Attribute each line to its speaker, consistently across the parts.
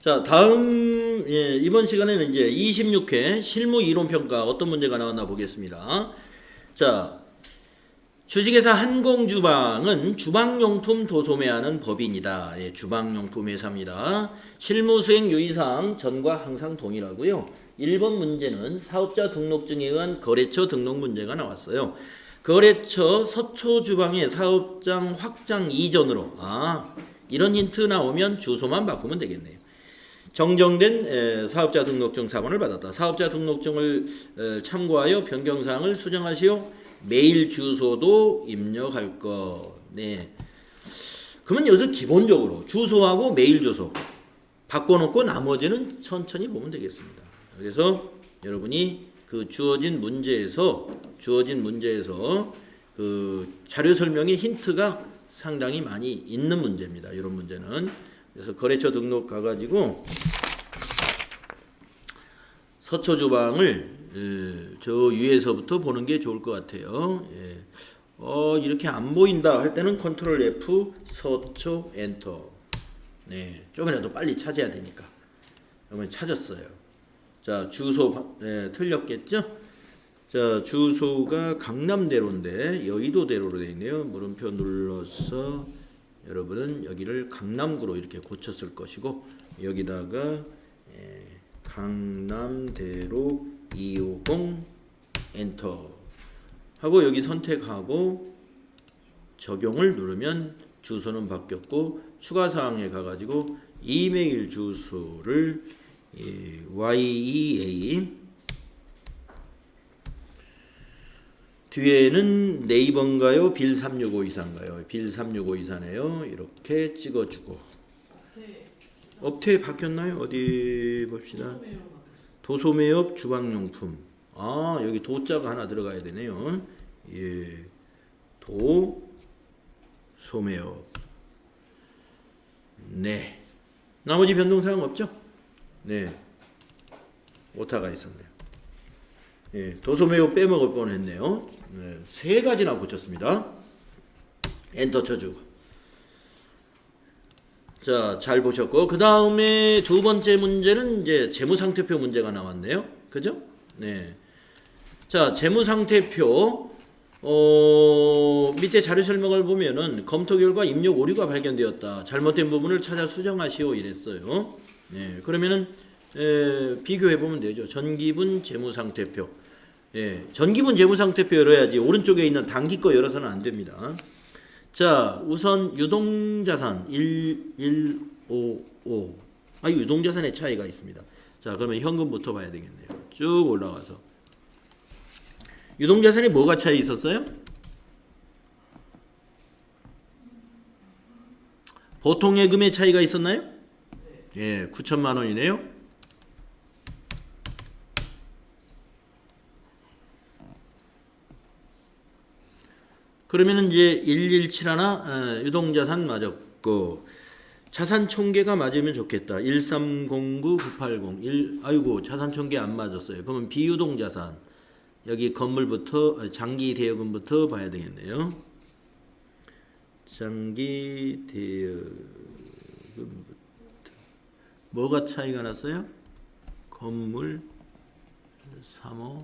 Speaker 1: 자, 다음 이번 시간에는 이제 26회 실무 이론 평가 어떤 문제가 나왔나 보겠습니다. 자, 주식회사 한공주방은 주방용품 도소매하는 법인이다. 예, 주방용품 회사입니다. 실무 수행 유의사항 전과 항상 동일하고요. 1번 문제는 사업자 등록증에 의한 거래처 등록 문제가 나왔어요. 거래처 서초주방의 사업장 확장 이전으로 이런 힌트 나오면 주소만 바꾸면 되겠네요. 정정된 사업자 등록증 사본을 받았다. 사업자 등록증을 참고하여 변경사항을 수정하시오. 메일 주소도 입력할 것. 네. 그러면 여기서 기본적으로 주소하고 메일 주소 바꿔놓고 나머지는 천천히 보면 되겠습니다. 그래서 여러분이 그 주어진 문제에서 그 자료 설명의 힌트가 상당히 많이 있는 문제입니다. 이런 문제는. 그래서 거래처 등록 가가지고 서초주방을 저 위에서부터 보는 게 좋을 것 같아요. 예. 이렇게 안 보인다 할 때는 컨트롤 F 서초 엔터. 네, 조금이라도 빨리 찾아야 되니까. 여러분 찾았어요. 자, 주소 틀렸겠죠? 자, 주소가 강남대로인데 여의도대로로 되어 있네요. 물음표 눌러서 여러분은 여기를 강남구로 이렇게 고쳤을 것이고 여기다가 강남대로 250 엔터 하고 여기 선택하고 적용을 누르면 주소는 바뀌었고 추가사항에 가가지고 이메일 주소를 YEA 뒤에는 네이버인가요? 빌36524인가요? 빌36524네요. 이렇게 찍어주고 업태 바뀌었나요? 어디 봅시다. 도소매업 주방용품. 여기 도자가 하나 들어가야 되네요. 예, 도소매업. 네. 나머지 변동사항 없죠? 네. 오타가 있었네요. 예, 도소매업 빼먹을 뻔했네요. 네, 3가지나 고쳤습니다. 엔터 쳐주고. 자, 잘 보셨고 그 다음에 두 번째 문제는 이제 재무상태표 문제가 나왔네요. 그죠? 네. 자, 재무상태표 밑에 자료 설명을 보면은 검토 결과 입력 오류가 발견되었다. 잘못된 부분을 찾아 수정하시오 이랬어요. 네. 그러면은 비교해 보면 되죠. 전기분 재무상태표. 예, 전기분 재무상태표 열어야지 오른쪽에 있는 단기 거 열어서는 안 됩니다. 자, 우선 유동자산 1155. 유동자산의 차이가 있습니다. 자, 그러면 현금부터 봐야 되겠네요. 쭉 올라가서. 유동자산에 뭐가 차이 있었어요? 보통예금의 차이가 있었나요? 예, 9천만 원이네요. 그러면은 이제 117 유동자산 맞았고 자산 총계가 맞으면 좋겠다. 1309980 아이고 자산 총계 안 맞았어요. 그러면 비유동자산 여기 건물부터 장기 대여금부터 봐야 되겠네요. 장기 대여금부터 뭐가 차이가 났어요? 건물 3호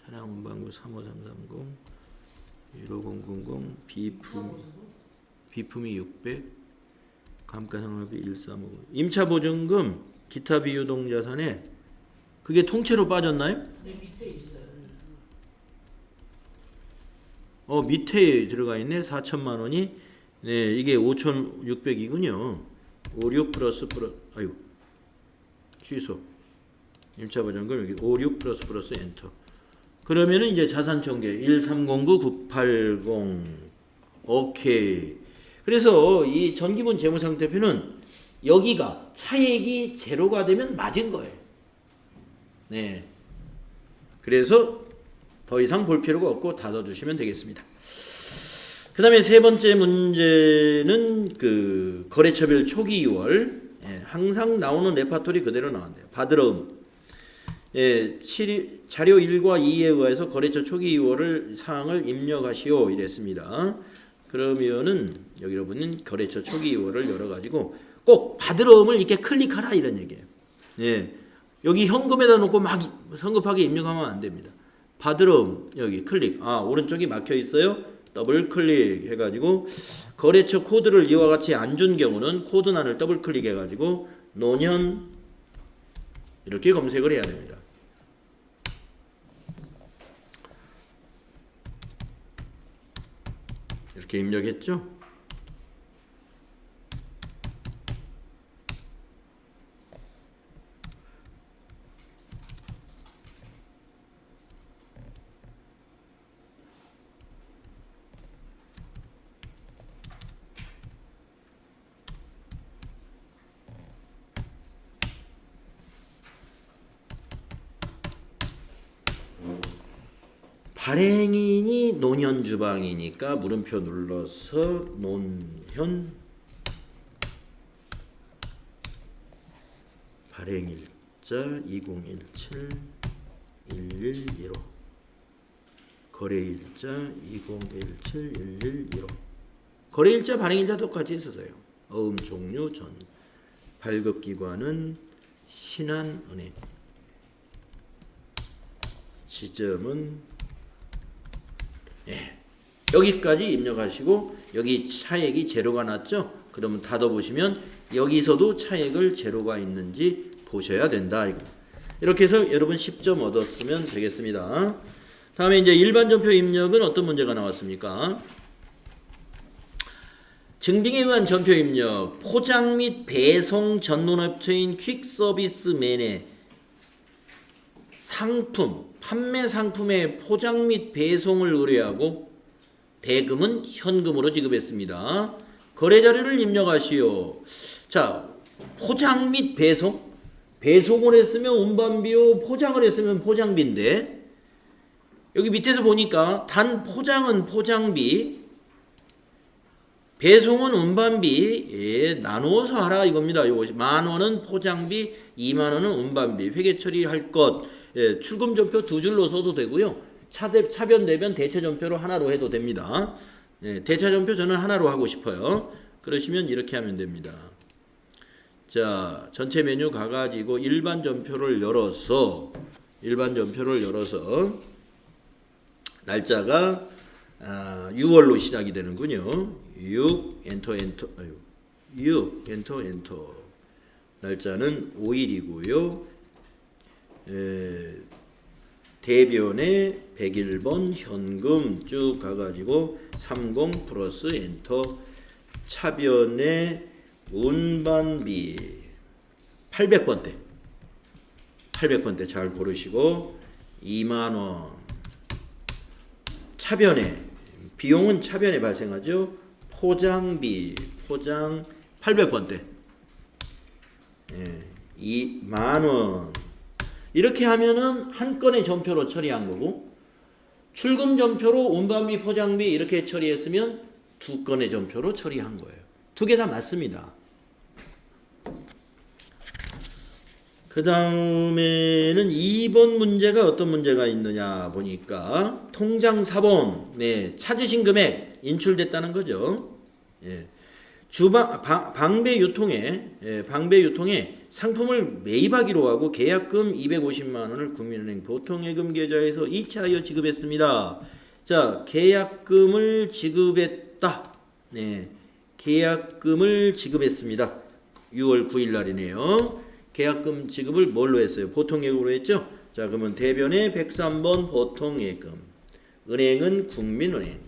Speaker 1: 차량 운반구 35330 15000 비품이 600 감가상각비 1355 임차보증금 기타 비유동자산에 그게 통째로 빠졌나요?
Speaker 2: 네, 밑에 있어요.
Speaker 1: 밑에 들어가 있네. 4천만 원이. 네, 이게 5,600이군요. 56 플러스 취소. 임차보증금 여기 56 플러스 엔터. 그러면은 이제 자산총계 1309980 오케이. 그래서 이 전기분 재무상태표는 여기가 차액이 제로가 되면 맞은 거예요. 네. 그래서 더 이상 볼 필요가 없고 닫아주시면 되겠습니다. 그 다음에 세 번째 문제는 그 거래처별 초기 2월. 항상 나오는 레파토리 그대로 나왔네요. 받으러음. 자료 1과 2에 의해서 거래처 초기 2월을 사항을 입력하시오 이랬습니다. 그러면은 여기 여러분은 거래처 초기 2월을 열어가지고 꼭 받으러움을 이렇게 클릭하라 이런 얘기예요. 예. 여기 현금에다 놓고 막 성급하게 입력하면 안 됩니다. 받으러움 여기 클릭. 오른쪽이 막혀 있어요. 더블 클릭 해가지고 거래처 코드를 이와 같이 안 준 경우는 코드란을 더블 클릭해가지고 노년 이렇게 검색을 해야 됩니다. 이렇게 입력했죠. 발행인이 노년주방이니까 물음표 눌러서 논현 발행일자 2017 1115 거래일자 2017 1115 거래일자 발행일자 똑같이 쓰세요. 어음 종류 전 발급기관은 신한은행 지점은 여기까지 입력하시고 여기 차액이 제로가 났죠? 그러면 닫아보시면 여기서도 차액을 제로가 있는지 보셔야 된다. 이렇게 해서 여러분 10점 얻었으면 되겠습니다. 다음에 이제 일반 전표 입력은 어떤 문제가 나왔습니까? 증빙에 의한 전표 입력, 포장 및 배송 전문업체인 퀵서비스맨의 상품, 판매 상품의 포장 및 배송을 의뢰하고 대금은 현금으로 지급했습니다. 거래 자료를 입력하시오. 자, 포장 및 배송? 배송을 했으면 운반비요, 포장을 했으면 포장비인데 여기 밑에서 보니까 단 포장은 포장비, 배송은 운반비 나누어서 하라 이겁니다. 요거 10,000원은 포장비, 20,000원은 운반비. 회계 처리할 것. 출금 전표 두 줄로 써도 되고요. 차변 대변 대체 전표로 하나로 해도 됩니다. 대체 전표 저는 하나로 하고 싶어요. 그러시면 이렇게 하면 됩니다. 자, 전체 메뉴 가가지고 일반 전표를 열어서 날짜가 6월로 시작이 되는군요. 6 엔터 날짜는 5일이고요. 대변에 101번 현금 쭉 가가지고 30 플러스 엔터 차변에 운반비 800번대 잘 고르시고 20,000원 차변에 비용은 차변에 발생하죠. 포장비 포장 800번대 20,000원 이렇게 하면은 한 건의 전표로 처리한 거고 출금 전표로 운반비 포장비 이렇게 처리했으면 두 건의 전표로 처리한 거예요. 두 개 다 맞습니다. 그 다음에는 2번 문제가 어떤 문제가 있느냐 보니까 통장 사본 찾으신 금액 인출됐다는 거죠. 방배 유통에 상품을 매입하기로 하고 계약금 250만 원을 국민은행 보통예금 계좌에서 2차하여 지급했습니다. 자, 계약금을 지급했다. 계약금을 지급했습니다. 6월 9일 날이네요. 계약금 지급을 뭘로 했어요? 보통예금으로 했죠? 자, 그러면 대변에 103번 보통예금. 은행은 국민은행.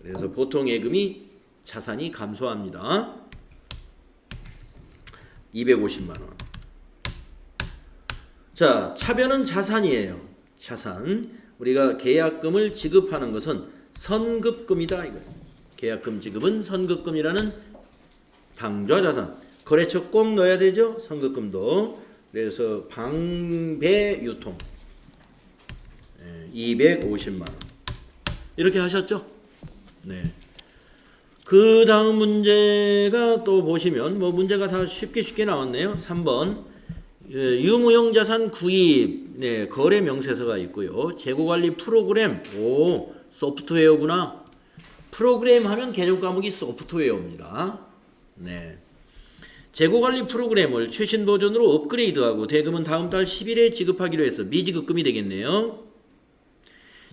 Speaker 1: 그래서 보통예금이 자산이 감소합니다. 250만 원. 자, 차변은 자산이에요. 자산. 우리가 계약금을 지급하는 것은 선급금이다. 이거. 계약금 지급은 선급금이라는 당좌자산. 거래처 꼭 넣어야 되죠. 선급금도. 그래서 방배유통 250만 원. 이렇게 하셨죠? 네. 그 다음 문제가 또 보시면 문제가 다 쉽게 나왔네요. 3번 유무형 자산 구입 거래 명세서가 있고요. 재고관리 프로그램 소프트웨어구나. 프로그램 하면 개정 과목이 소프트웨어입니다. 재고관리 프로그램을 최신 버전으로 업그레이드하고 대금은 다음 달 10일에 지급하기로 해서 미지급금이 되겠네요.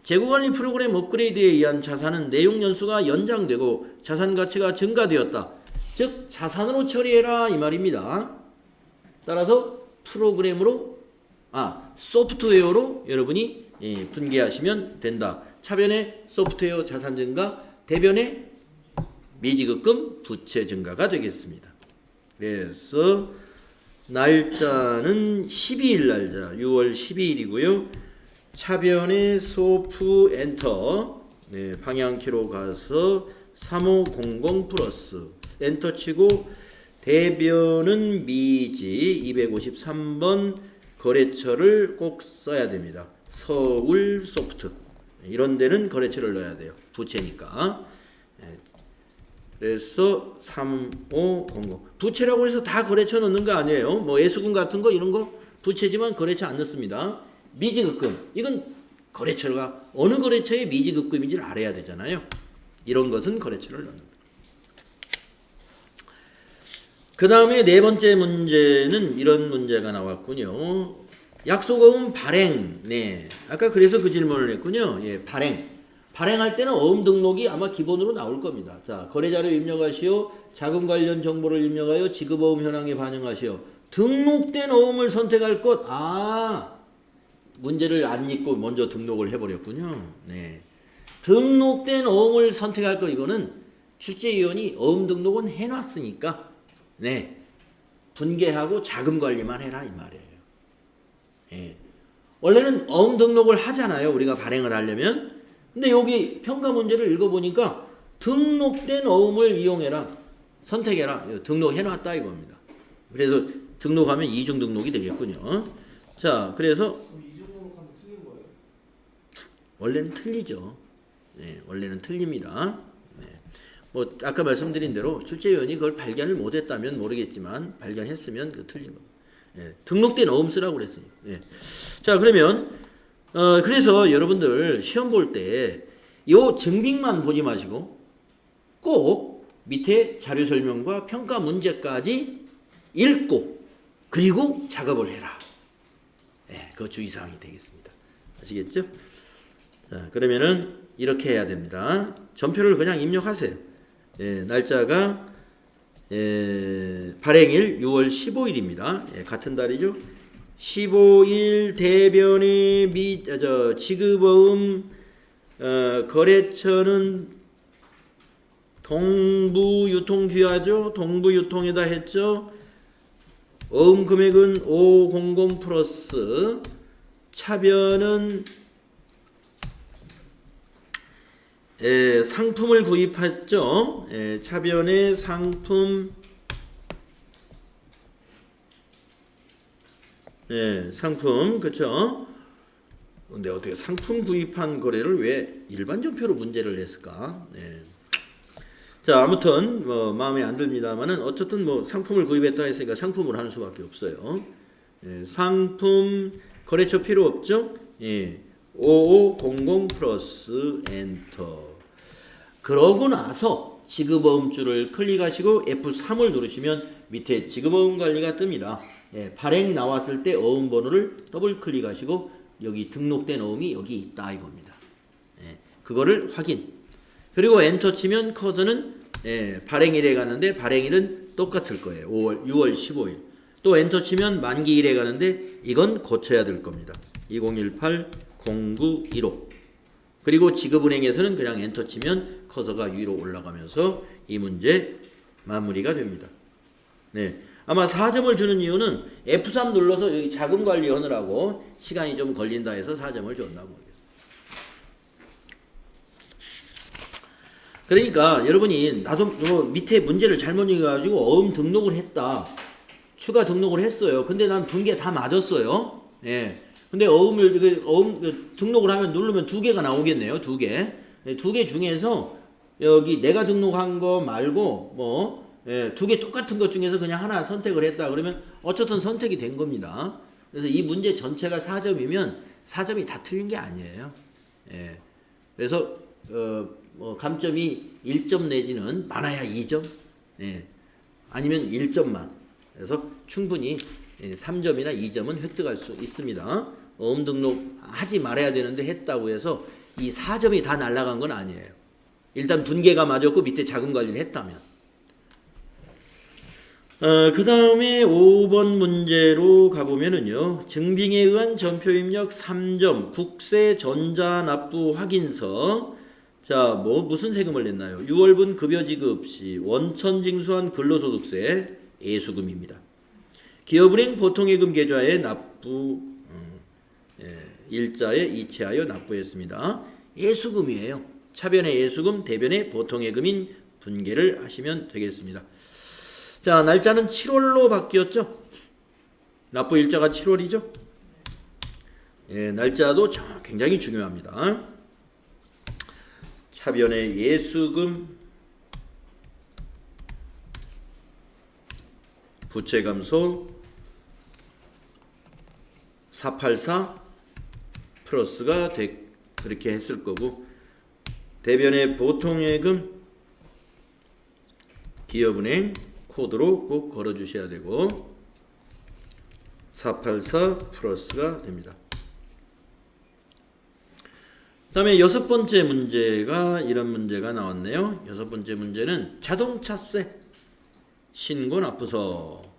Speaker 1: 재고관리 프로그램 업그레이드에 의한 자산은 내용 연수가 연장되고 자산 가치가 증가되었다. 즉 자산으로 처리해라 이 말입니다. 따라서 프로그램으로 소프트웨어로 여러분이 분개하시면 된다. 차변에 소프트웨어 자산 증가, 대변에 미지급금 부채 증가가 되겠습니다. 그래서 날짜는 12일 날짜 6월 12일이고요. 차변에 소프 엔터 방향키로 가서 3500 플러스 엔터 치고 대변은 미지 253번 거래처를 꼭 써야 됩니다. 서울 소프트 이런 데는 거래처를 넣어야 돼요. 부채니까. 그래서 3500 부채라고 해서 다 거래처 넣는 거 아니에요. 뭐 예수금 같은 거 이런 거 부채지만 거래처 안 넣습니다. 미지급금 이건 거래처가 어느 거래처의 미지급금인지를 알아야 되잖아요. 이런 것은 거래처를 넣는 거예요. 그 다음에 네 번째 문제는 이런 문제가 나왔군요. 약속어음 발행. 네, 아까 그래서 그 질문을 했군요. 예, 발행. 발행할 때는 어음 등록이 아마 기본으로 나올 겁니다. 자, 거래자료 입력하시오. 자금 관련 정보를 입력하여 지급어음 현황에 반영하시오. 등록된 어음을 선택할 것. 문제를 안 읽고 먼저 등록을 해버렸군요. 네, 등록된 어음을 선택할 것. 이거는 출제위원이 어음 등록은 해놨으니까 네, 분개하고 자금 관리만 해라 이 말이에요. 예. 원래는 어음 등록을 하잖아요. 우리가 발행을 하려면. 근데 여기 평가 문제를 읽어보니까 등록된 어음을 이용해라. 선택해라. 등록해놨다 이겁니다. 그래서 등록하면 이중 등록이 되겠군요. 자, 그래서
Speaker 2: 이중 등록하면 틀린 거예요?
Speaker 1: 원래는 틀리죠. 네, 원래는 틀립니다. 네. 뭐 아까 말씀드린 대로 출제위원이 그걸 발견을 못했다면 모르겠지만 발견했으면 그 틀린 겁니다. 예, 등록된 어음 쓰라고 그랬어요. 예. 자, 그러면 그래서 여러분들 시험 볼 때 요 증빙만 보지 마시고 꼭 밑에 자료 설명과 평가 문제까지 읽고 그리고 작업을 해라. 예, 그 주의사항이 되겠습니다. 아시겠죠? 자, 그러면은 이렇게 해야 됩니다. 전표를 그냥 입력하세요. 예, 날짜가 발행일 6월 15일입니다. 예, 같은 달이죠. 15일 대변의 지급어음 거래처는 동부유통귀하죠. 동부유통에다 했죠. 어음 금액은 500 플러스 차변은 상품을 구입했죠. 차변의 상품 상품 그렇죠. 근데 어떻게 상품 구입한 거래를 왜 일반 전표로 문제를 냈을까? 자, 아무튼 뭐 마음에 안 듭니다만은 어쨌든 뭐 상품을 구입했다 했으니까 상품을 하는 수밖에 없어요. 상품 거래처 필요 없죠? 5500 플러스 엔터. 그러고 나서 지급어음줄을 클릭하시고 F3을 누르시면 밑에 지급어음 관리가 뜹니다. 발행 나왔을 때 어음 번호를 더블 클릭하시고 여기 등록된 어음이 여기 있다 이겁니다. 그거를 확인. 그리고 엔터 치면 커서는 발행일에 가는데 발행일은 똑같을 거예요. 6월 15일. 또 엔터 치면 만기일에 가는데 이건 고쳐야 될 겁니다. 2018-0915. 그리고 지급은행에서는 그냥 엔터 치면 커서가 위로 올라가면서 이 문제 마무리가 됩니다. 네. 아마 4점을 주는 이유는 F3 눌러서 여기 자금 관리 하느라고 시간이 좀 걸린다 해서 4점을 줬나 모르겠어요. 그러니까 여러분이 나도 밑에 문제를 잘못 읽어가지고 어음 등록을 했다. 추가 등록을 했어요. 근데 난 분개 다 맞았어요. 근데 어음 등록을 하면 누르면 2개가 나오겠네요. 2개. 2개 중에서 여기 내가 등록한 거 말고 뭐 2개 똑같은 것 중에서 그냥 하나 선택을 했다. 그러면 어쨌든 선택이 된 겁니다. 그래서 이 문제 전체가 4점이면 4점이 다 틀린 게 아니에요. 그래서 감점이 1점 내지는 많아야 2점, 아니면 1점만. 그래서 충분히 3점이나 2점은 획득할 수 있습니다. 어음 등록하지 말아야 되는데 했다고 해서 이 4점이 다 날아간 건 아니에요. 일단 분계가 맞았고 밑에 자금 관리를 했다면. 그 다음에 5번 문제로 가보면은요. 증빙에 의한 전표 입력 3점 국세 전자납부 확인서. 자, 무슨 세금을 냈나요? 6월분 급여 지급 시 원천 징수한 근로소득세 예수금입니다. 기업은행 보통예금 계좌에 납부 일자에 이체하여 납부했습니다. 예수금이에요. 차변의 예수금, 대변의 보통예금인 분계를 하시면 되겠습니다. 자, 날짜는 7월로 바뀌었죠. 납부 일자가 7월이죠. 날짜도 굉장히 중요합니다. 차변의 예수금, 부채감소 484 플러스가 그렇게 했을 거고, 대변의 보통예금 기업은행 코드로 꼭 걸어 주셔야 되고 484 플러스가 됩니다. 그 다음에 6번째 문제가 이런 문제가 나왔네요. 6번째 문제는 자동차세 신고 납부서.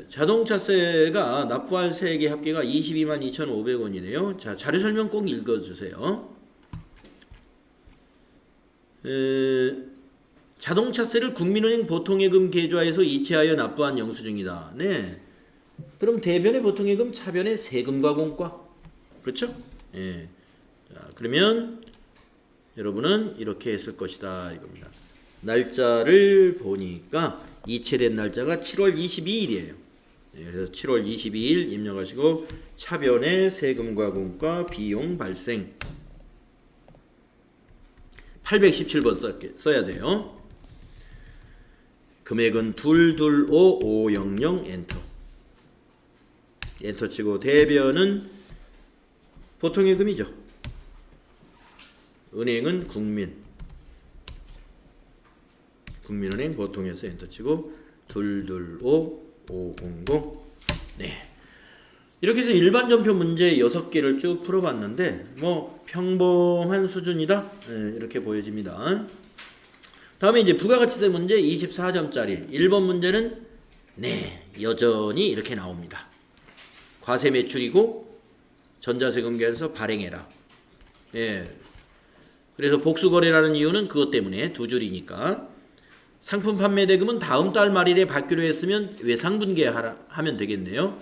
Speaker 1: 자동차세가 납부할 세액의 합계가 22만 2,500원이네요. 자, 자료 설명 꼭 읽어주세요. 자동차세를 국민은행 보통예금 계좌에서 이체하여 납부한 영수증이다. 네. 그럼 대변의 보통예금, 차변의 세금과 공과. 그렇죠? 예. 자, 그러면 여러분은 이렇게 했을 것이다 이겁니다. 날짜를 보니까 이체된 날짜가 7월 22일이에요. 그래서 7월 22일 입력하시고 차변의 세금과 공과 비용 발생 817번 써야 돼요. 금액은 225500 엔터. 엔터 치고 대변은 보통예금이죠. 은행은 국민은행 보통에서 엔터 치고 225500. 네. 이렇게 해서 일반 전표 문제 6개를 쭉 풀어봤는데 평범한 수준이다. 네, 이렇게 보여집니다. 다음에 이제 부가가치세 문제 24점짜리 1번 문제는 여전히 이렇게 나옵니다. 과세 매출이고 전자세금계에서 발행해라. 예. 그래서 복수거래라는 이유는 그것 때문에 두 줄이니까. 상품 판매 대금은 다음 달 말일에 받기로 했으면 외상분계하면 되겠네요.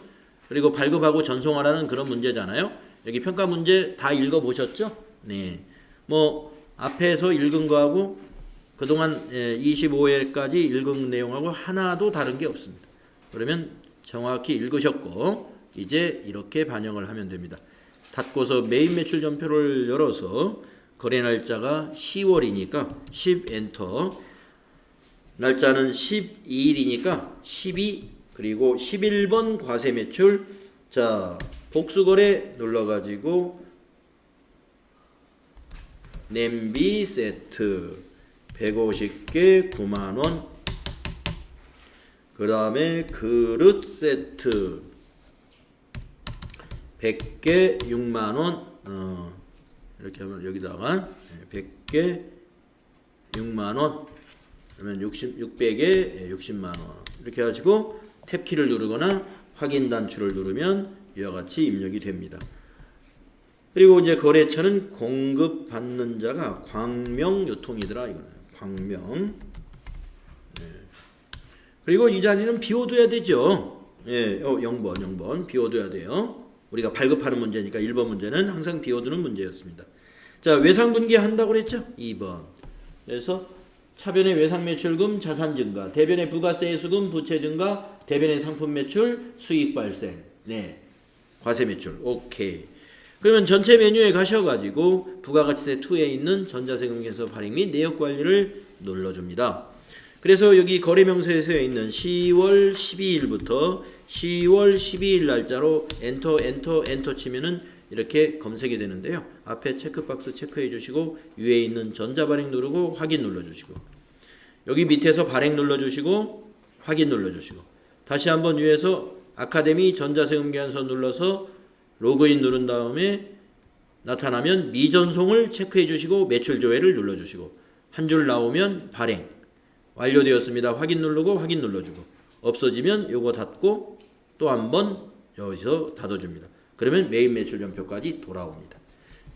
Speaker 1: 그리고 발급하고 전송하라는 그런 문제잖아요. 여기 평가 문제 다 읽어보셨죠? 네. 앞에서 읽은 거하고 그동안 25회까지 읽은 내용하고 하나도 다른 게 없습니다. 그러면 정확히 읽으셨고 이제 이렇게 반영을 하면 됩니다. 닫고서 메인 매출 전표를 열어서 거래 날짜가 10월이니까 10 엔터. 날짜는 12일이니까 12 그리고 11번 과세 매출. 자, 복수거래 눌러가지고 냄비 세트 150개 9만원. 그 다음에 그릇 세트 100개 6만원. 이렇게 하면 여기다가 100개 6만원. 그러면 600에 60만원. 이렇게 해가지고 탭키를 누르거나 확인 단추를 누르면 이와 같이 입력이 됩니다. 그리고 이제 거래처는 공급받는 자가 광명유통이더라. 이거는 광명. 그리고 이 자리는 비워둬야 되죠. 0번 비워둬야 돼요. 우리가 발급하는 문제니까 1번 문제는 항상 비워두는 문제였습니다. 자, 외상분계 한다고 그랬죠? 2번. 그래서 차변의 외상매출금 자산 증가, 대변의 부가세 예수금 부채 증가, 대변의 상품 매출 수익 발생. 네. 과세 매출. 오케이. 그러면 전체 메뉴에 가셔가지고 부가가치세 2에 있는 전자세금계에서 발행 및 내역 관리를 눌러줍니다. 그래서 여기 거래명세서에 있는 10월 12일부터 10월 12일 날짜로 엔터 치면은 이렇게 검색이 되는데요. 앞에 체크박스 체크해 주시고 위에 있는 전자발행 누르고 확인 눌러 주시고 여기 밑에서 발행 눌러 주시고 확인 눌러주시고 다시 한번 위에서 아카데미 전자세금계산서 눌러서 로그인 누른 다음에 나타나면 미전송을 체크해 주시고 매출 조회를 눌러주시고 한 줄 나오면 발행 완료되었습니다. 확인 누르고 확인 눌러주고 없어지면 요거 닫고 또 한번 여기서 닫아줍니다. 그러면 메인 매출 전표까지 돌아옵니다.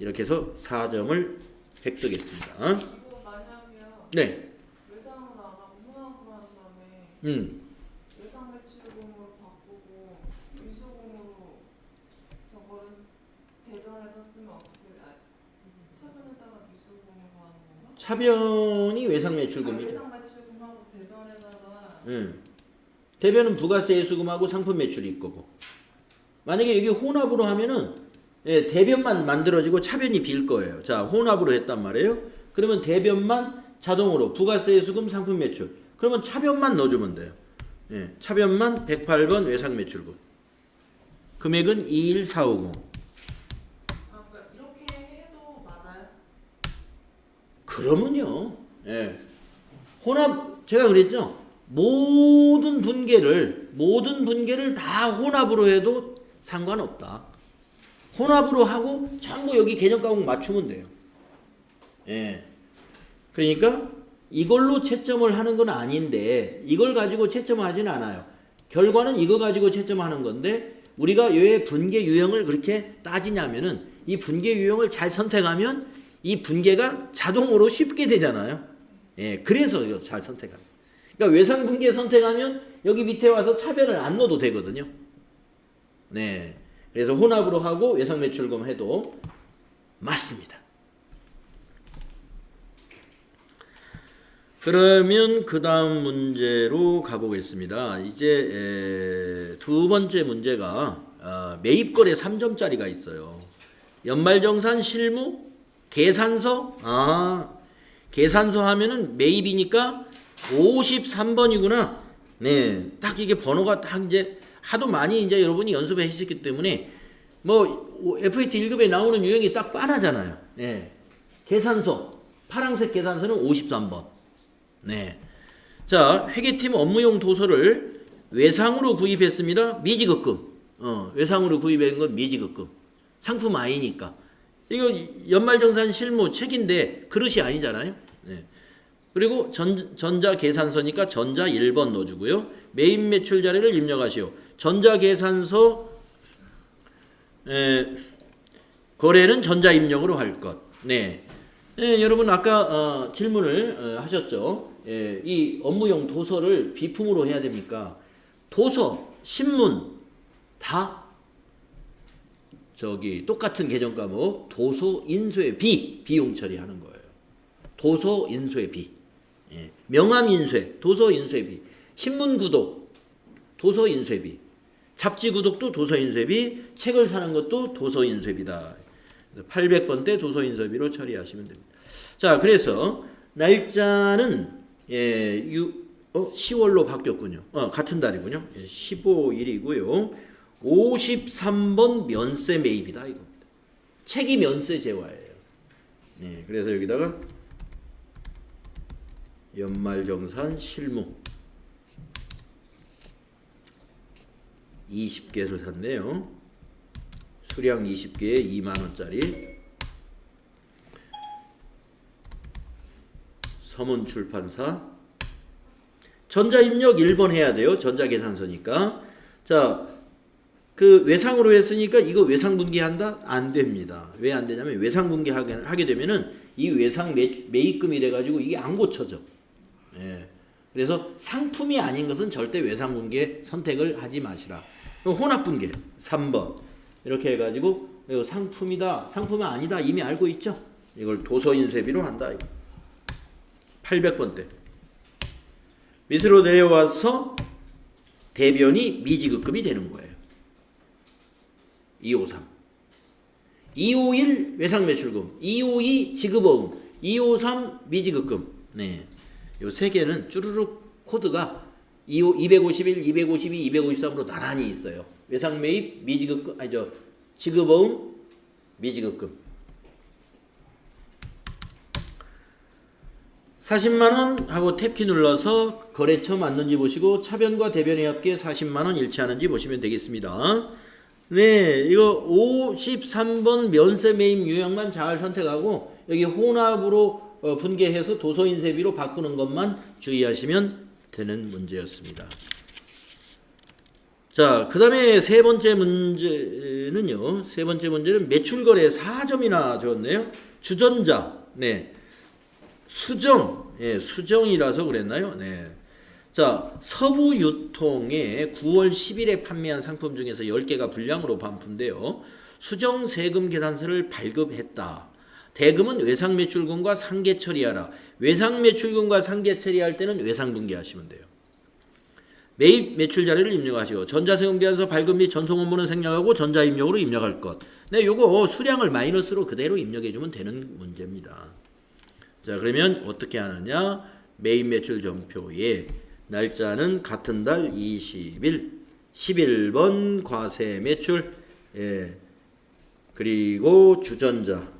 Speaker 1: 이렇게 해서 4점을 획득했습니다.
Speaker 2: 이거 만약에요.
Speaker 1: 네.
Speaker 2: 외상으로 안 하고 혼합으로 한 다음에 외상 매출금으로 바꾸고 미수금으로 저거를 대변에다 쓰면 어떻게 차변에다가 미수금으로 하는 건가?
Speaker 1: 차변이 외상
Speaker 2: 아니,
Speaker 1: 매출금이죠.
Speaker 2: 외상 매출금하고 대변에다가
Speaker 1: 대변은 부가세 수금하고 상품 매출이 있고 만약에 여기 혼합으로 하면은 예, 대변만 만들어지고 차변이 빌 거예요. 자, 혼합으로 했단 말이에요. 그러면 대변만 자동으로 부가세 수금 상품 매출. 그러면 차변만 넣어주면 돼요. 예, 차변만 108번 외상 매출금. 금액은 21450.
Speaker 2: 아, 그러니까 이렇게 해도 맞아요?
Speaker 1: 그러면요. 예. 혼합 제가 그랬죠. 모든 분계를 다 혼합으로 해도 상관없다. 혼합으로 하고 전부 여기 개정 과목 맞추면 돼요. 예. 그러니까 이걸로 채점을 하는 건 아닌데 이걸 가지고 채점을 하진 않아요. 결과는 이거 가지고 채점하는 건데 우리가 왜 분계 유형을 그렇게 따지냐면은 이 분계 유형을 잘 선택하면 이 분계가 자동으로 쉽게 되잖아요. 예. 그래서 이거 잘 선택합니다. 그러니까 외상 분계 선택하면 여기 밑에 와서 차변을 안 넣어도 되거든요. 네. 그래서 혼합으로 하고 외상 매출금 해도 맞습니다. 그러면 그 다음 문제로 가보겠습니다. 이제 두 번째 문제가 매입거래 3점짜리가 있어요. 연말정산 실무 계산서 계산서 하면은 매입이니까 53번이구나. 네, 딱 이게 번호가 딱 이제 하도 많이 이제 여러분이 연습을 하셨기 때문에 뭐 FAT 1급에 나오는 유형이 딱 뻔하잖아요. 네. 계산서 파란색 계산서는 53번. 네. 자, 회계팀 업무용 도서를 외상으로 구입했습니다. 미지급금. 외상으로 구입한 건 미지급금. 상품 아니니까. 이거 연말정산 실무 책인데 그릇이 아니잖아요. 네. 그리고 전자계산서니까 전자 1번 넣어주고요. 매입 매출 자료를 입력하시오. 전자계산서 거래는 전자 입력으로 할 것. 네. 네, 여러분 아까 질문을 하셨죠. 이 업무용 도서를 비품으로 해야 됩니까? 도서, 신문 다 똑같은 개정 과목 도서 인쇄 비용 처리하는 거예요. 도서 인쇄 비. 명함 인쇄, 도서 인쇄비, 신문 구독, 도서 인쇄비, 잡지 구독도 도서 인쇄비, 책을 사는 것도 도서 인쇄비다. 800번 때 도서 인쇄비로 처리하시면 됩니다. 자, 그래서 날짜는 10월로 바뀌었군요. 같은 달이군요. 15일이고요. 53번 면세 매입이다 이겁니다. 책이 면세 재화예요. 네, 그래서 여기다가 연말정산 실무 20개를 샀네요. 수량 20개에 2만원짜리 서문출판사 전자입력 1번 해야 돼요. 전자계산서니까. 자, 그 외상으로 했으니까 이거 외상분기한다? 안 됩니다. 왜 안 되냐면 외상분기하게 되면은 이 외상 매입금이 돼가지고 이게 안 고쳐져. 예. 그래서 상품이 아닌 것은 절대 외상분계 선택을 하지 마시라. 혼합분계 3번 이렇게 해가지고 이거 상품이다, 상품이 아니다 이미 알고 있죠. 이걸 도서인쇄비로 한다. 800번 때 밑으로 내려와서 대변이 미지급금이 되는 거예요. 253 251 외상매출금, 252 지급어음, 253 미지급금. 네. 요 세 개는 쭈루룩 코드가 251, 252, 253으로 나란히 있어요. 외상매입, 미지급금, 지급어음, 미지급금. 40만 원 하고 탭키 눌러서 거래처 맞는지 보시고 차변과 대변의 합계 40만 원 일치하는지 보시면 되겠습니다. 네, 이거 53번 면세 매입 유형만 잘 선택하고 여기 혼합으로 분개해서 도소인쇄비로 바꾸는 것만 주의하시면 되는 문제였습니다. 자, 그 다음에 세 번째 문제는요. 세 번째 문제는 매출거래 4점이나 줬네요. 주전자, 네. 수정, 예, 수정이라서 그랬나요? 네. 자, 서부유통에 9월 10일에 판매한 상품 중에서 10개가 불량으로 반품되어 수정 세금 계산서를 발급했다. 대금은 외상 매출금과 상계 처리하라. 외상 매출금과 상계 처리할 때는 외상 분개하시면 돼요. 매입 매출 자료를 입력하시고 전자세금 계산서 발급 및 전송 업무는 생략하고 전자입력으로 입력할 것. 네, 요거 수량을 마이너스로 그대로 입력해 주면 되는 문제입니다. 자, 그러면 어떻게 하느냐? 매입 매출 전표에 날짜는 같은 달 20일 11번 과세 매출, 예, 그리고 주전자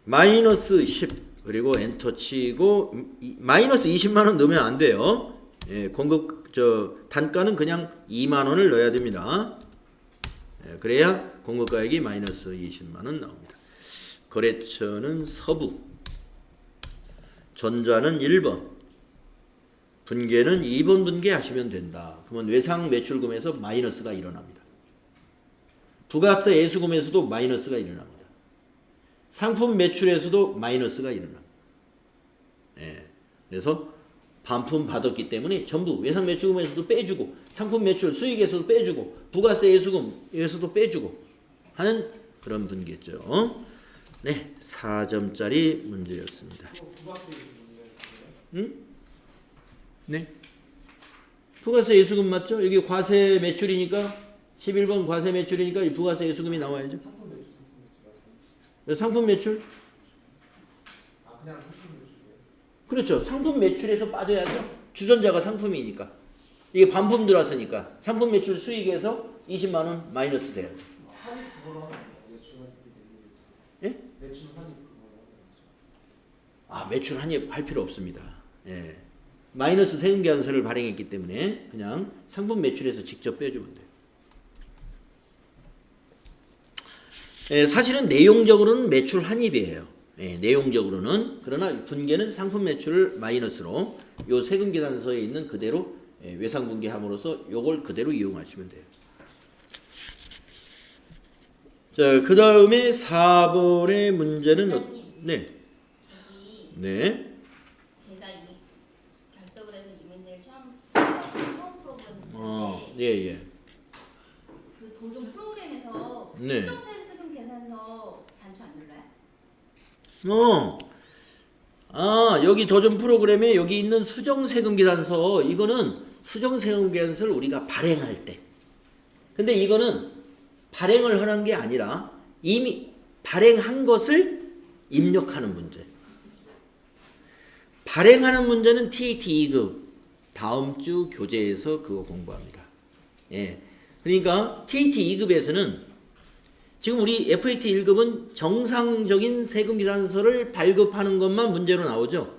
Speaker 1: 마이너스 10 그리고 엔터 치고 마이너스 20만 원 넣으면 안 돼요. 예, 공급 단가는 그냥 2만 원을 넣어야 됩니다. 예, 그래야 공급가액이 마이너스 20만 원 나옵니다. 거래처는 서부, 전자는 1번, 분계는 2번 분계하시면 된다. 그러면 외상 매출금에서 마이너스가 일어납니다. 부가세 예수금에서도 마이너스가 일어납니다. 상품 매출에서도 마이너스가 일어납니다. 예. 그래서 반품 받았기 때문에 전부 외상 매출금에서도 빼주고 상품 매출 수익에서도 빼주고 부가세 예수금에서도 빼주고 하는 그런 분계죠. 네, 4점짜리 문제였습니다. 응? 네. 부가세 예수금 맞죠? 여기 과세 매출이니까 11번 과세 매출이니까 이 부가세 예수금이 나와야죠. 상품 매출?
Speaker 3: 아, 그냥 상품 매출이에요?
Speaker 1: 그렇죠. 상품 매출에서 빠져야죠. 주전자가 상품이니까. 이게 반품 들어왔으니까 상품 매출 수익에서 20만 원 마이너스 돼야죠.
Speaker 3: 할인 그거로 하면 매출 할인이
Speaker 1: 예?
Speaker 3: 매출 할인 그거로 하면
Speaker 1: 아, 매출 한입 할 필요 없습니다. 예. 마이너스 세금 계산서를 발행했기 때문에 그냥 상품 매출에서 직접 빼주면 돼요. 예, 사실은 내용적으로는 매출 한입이에요. 예, 내용적으로는. 그러나 분계는 상품 매출을 마이너스로 요 세금 계산서에 있는 그대로 외상 분계함으로써 요걸 그대로 이용하시면 돼요. 자, 그 다음에 4번의 문제는 네.
Speaker 4: 저기
Speaker 1: 네.
Speaker 4: 제가 이 결석을 해서 이 문제를 처음 풀어보는데
Speaker 1: 예.
Speaker 4: 그 도전 프로그램에서
Speaker 1: 네.
Speaker 4: 수정세금 계산서 단추 안 눌러요?
Speaker 1: 여기 도전 프로그램에 여기 있는 수정세금 계산서, 이거는 수정세금 계산서를 우리가 발행할 때. 근데 이거는 발행을 하는 게 아니라 이미 발행한 것을 입력하는 문제. 발행하는 문제는 TAT 2급 다음 주 교재에서 그거 공부합니다. 예. 그러니까 TAT 2급에서는 지금 우리 FAT 1급은 정상적인 세금 계산서를 발급하는 것만 문제로 나오죠.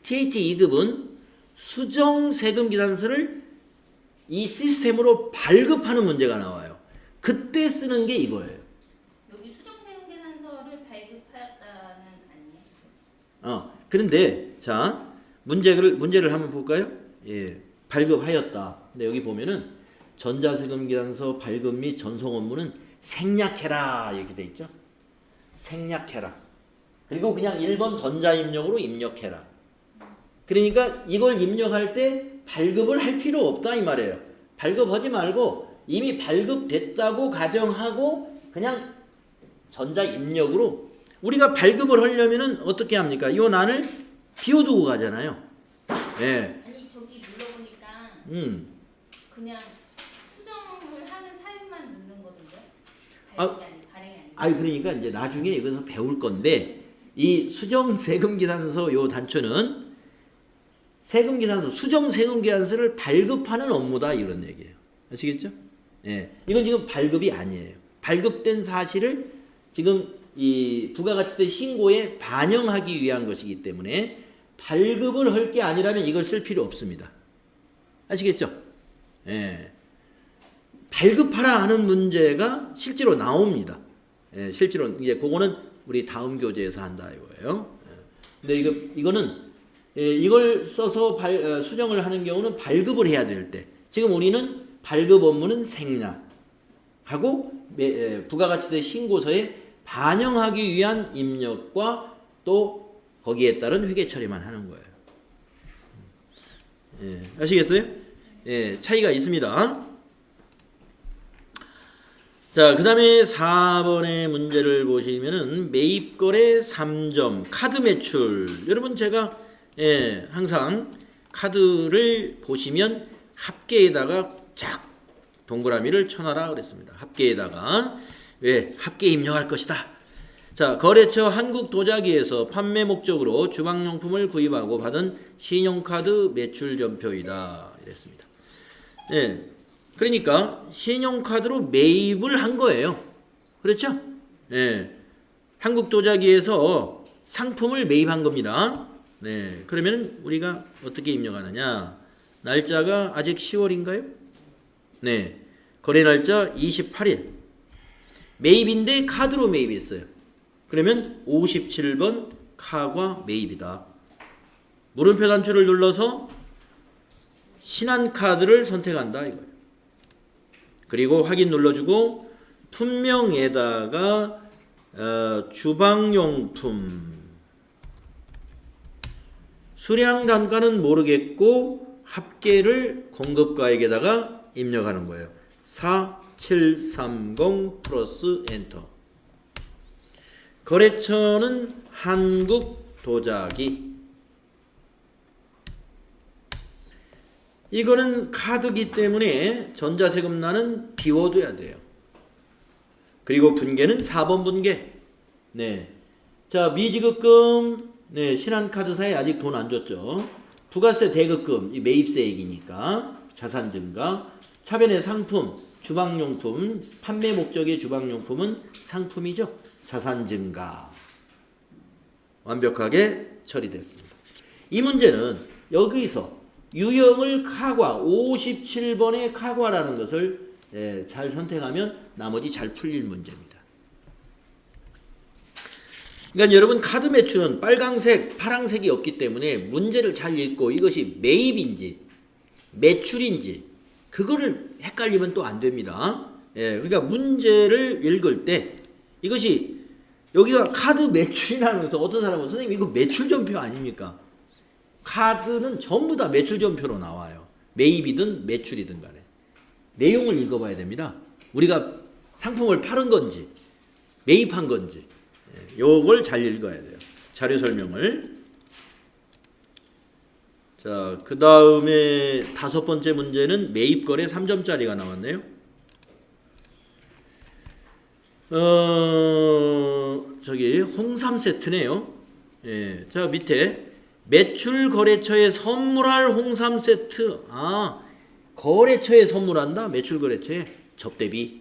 Speaker 1: TAT 2급은 수정 세금 계산서를 이 시스템으로 발급하는 문제가 나와요. 그때 쓰는 게 이거예요.
Speaker 4: 여기 수정세금 계산서를 발급하였다는 아니에요?
Speaker 1: 그런데 자, 문제를 한번 볼까요? 예. 발급하였다. 근데 여기 보면은 전자세금 계산서 발급 및 전송 업무는 생략해라 이렇게 돼 있죠. 생략해라. 그리고 그냥 1번 전자입력으로 입력해라. 그러니까 이걸 입력할 때 발급을 할 필요 없다 이 말이에요. 발급하지 말고 이미 발급됐다고 가정하고 그냥 전자입력으로. 우리가 발급을 하려면은 어떻게 합니까? 이 난을 비워두고 가잖아요. 예.
Speaker 4: 아니 저기 눌러보니까 그냥 수정을 하는 사유만 넣는 거던데? 발행이 아니고.
Speaker 1: 그러니까 이제 나중에 여기서 배울 건데 이 수정 세금 계산서 요 단추는 세금 계산서, 수정 세금 계산서를 발급하는 업무다 이런 얘기예요. 아시겠죠? 예. 이건 지금 발급이 아니에요. 발급된 사실을 지금 이 부가가치세 신고에 반영하기 위한 것이기 때문에 발급을 할 게 아니라면 이걸 쓸 필요 없습니다. 아시겠죠? 예. 발급하라 하는 문제가 실제로 나옵니다. 예, 실제로 이제 그거는 우리 다음 교재에서 한다 이거예요. 예. 근데 이거는 예, 이걸 써서 수정을 하는 경우는 발급을 해야 될 때. 지금 우리는 발급 업무는 생략하고 부가가치세 신고서에 반영하기 위한 입력과 또 거기에 따른 회계 처리만 하는 거예요. 예, 아시겠어요? 예, 차이가 있습니다. 자, 그 다음에 4번의 문제를 보시면은 매입거래 3점 카드 매출. 여러분 제가 항상 카드를 보시면 합계에다가 쫙 동그라미를 쳐놔라 그랬습니다. 합계에다가 왜? 합계 입력할 것이다. 자, 거래처 한국도자기에서 판매 목적으로 주방용품을 구입하고 받은 신용카드 매출 전표이다 이랬습니다. 예. 그러니까 신용카드로 매입을 한 거예요. 그렇죠? 예. 한국도자기에서 상품을 매입한 겁니다. 네. 그러면 우리가 어떻게 입력하느냐? 날짜가 아직 10월인가요? 네. 거래 날짜 28일. 매입인데 카드로 매입했어요. 그러면 57번 카과 매입이다. 물음표 단추를 눌러서 신한카드를 선택한다 이거예요. 그리고 확인 눌러주고 품명에다가 주방용품 수량 단가는 모르겠고 합계를 공급가액에다가 입력하는 거예요. 4730 플러스 엔터. 거래처는 한국도자기. 이거는 카드기 때문에 전자세금란은 비워둬야 돼요. 그리고 분계는 4번 분계. 네. 자, 미지급금. 네, 신한카드사에 아직 돈 안 줬죠. 부가세 대급금, 이 매입세액이니까 자산 증가. 차변의 상품, 주방용품, 판매 목적의 주방용품은 상품이죠. 자산 증가. 완벽하게 처리됐습니다. 이 문제는 여기서 유형을 카과, 57번의 카과라는 것을 잘 선택하면 나머지 잘 풀릴 문제입니다. 그러니까 여러분 카드 매출은 빨강색, 파랑색이 없기 때문에 문제를 잘 읽고 이것이 매입인지 매출인지 그거를 헷갈리면 또 안 됩니다. 그러니까 문제를 읽을 때 이것이 여기가 카드 매출이라는 것은 어떤 사람은 선생님 이거 매출 전표 아닙니까? 카드는 전부 다 매출 전표로 나와요. 매입이든 매출이든 간에. 내용을 읽어봐야 됩니다. 우리가 상품을 팔은 건지 매입한 건지 요걸 잘 읽어야 돼요. 자료 설명을. 자, 그 다음에 5번째 문제는 매입거래 3점짜리가 나왔네요. 저기 홍삼 세트네요. 예, 자 밑에 매출 거래처에 선물할 홍삼 세트. 아, 거래처에 선물한다. 매출 거래처에 접대비.